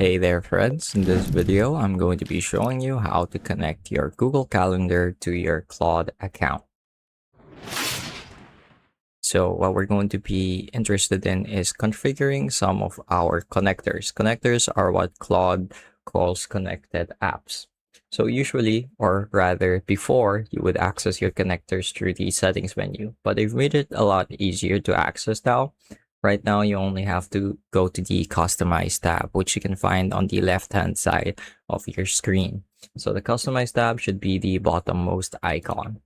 Hey there friends, in this video I'm going to be showing you how to connect your Google Calendar to your Claude account. So what we're going to be interested in is configuring some of our connectors. Connectors are what Claude calls connected apps. So usually, or rather before, you would access your connectors through the settings menu, but they've made it a lot easier to access now. Right now, you only have to go to the Customize tab, which you can find on the left-hand side of your screen. So the Customize tab should be the bottommost icon.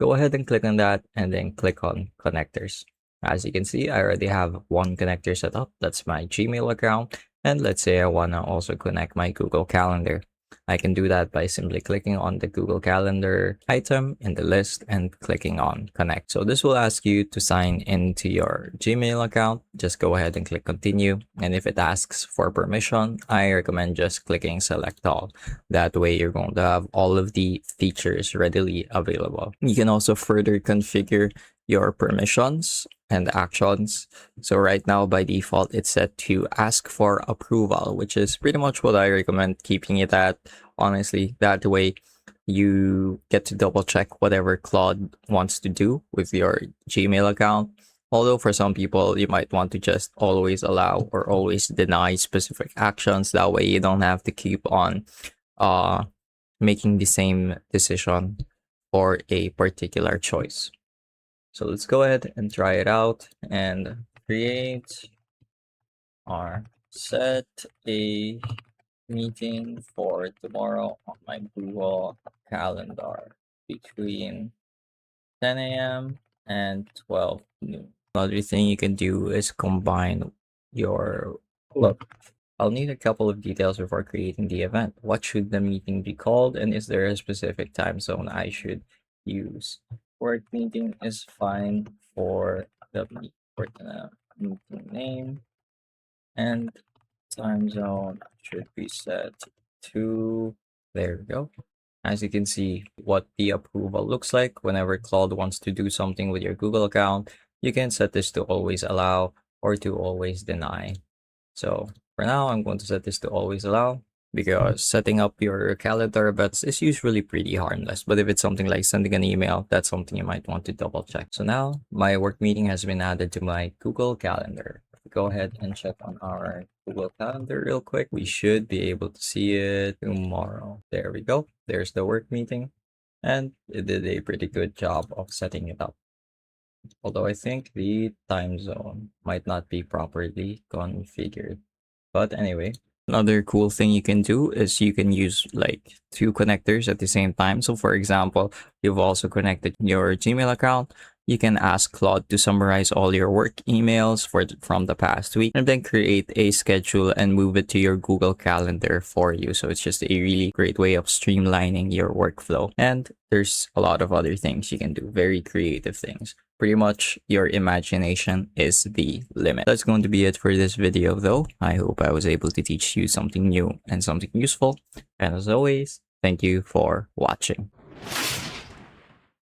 Go ahead and click on that and then click on connectors. As you can see, I already have one connector set up. That's my Gmail account. And let's say I want to also connect my Google Calendar. I can do that by simply clicking on the Google Calendar item in the list and clicking on connect. So this will ask you to sign into your Gmail account. Just go ahead and click continue. And if it asks for permission, I recommend just clicking select all. That way you're going to have all of the features readily available. You can also further configure your permissions and actions. So right now by default, it's set to ask for approval, which is pretty much what I recommend keeping it at. Honestly, that way you get to double check whatever Claude wants to do with your Gmail account. Although for some people, you might want to just always allow or always deny specific actions. That way you don't have to keep on making the same decision for a particular choice. So let's go ahead and try it out and create or set a meeting for tomorrow on my Google Calendar between 10 a.m. and 12 noon. Another thing you can do is combine your look. I'll need a couple of details before creating the event. What should the meeting be called, and is there a specific time zone I should use? Work meeting is fine for the meeting name, and time zone should be set to, there we go. As you can see, what the approval looks like whenever Claude wants to do something with your Google account, you can set this to always allow or to always deny. So for now, I'm going to set this to always allow because setting up your calendar events is usually pretty harmless. But if it's something like sending an email, that's something you might want to double check. So now my work meeting has been added to my Google Calendar. Go ahead and check on our Google Calendar real quick. We should be able to see it tomorrow. There we go. There's the work meeting. And it did a pretty good job of setting it up. Although I think the time zone might not be properly configured. But anyway, another cool thing you can do is you can use like two connectors at the same time. So for example, you've also connected your Gmail account. You can ask Claude to summarize all your work emails from the past week and then create a schedule and move it to your Google Calendar for you. So it's just a really great way of streamlining your workflow. And there's a lot of other things you can do, very creative things. Pretty much your imagination is the limit. That's going to be it for this video though. I hope I was able to teach you something new and something useful. And as always, thank you for watching.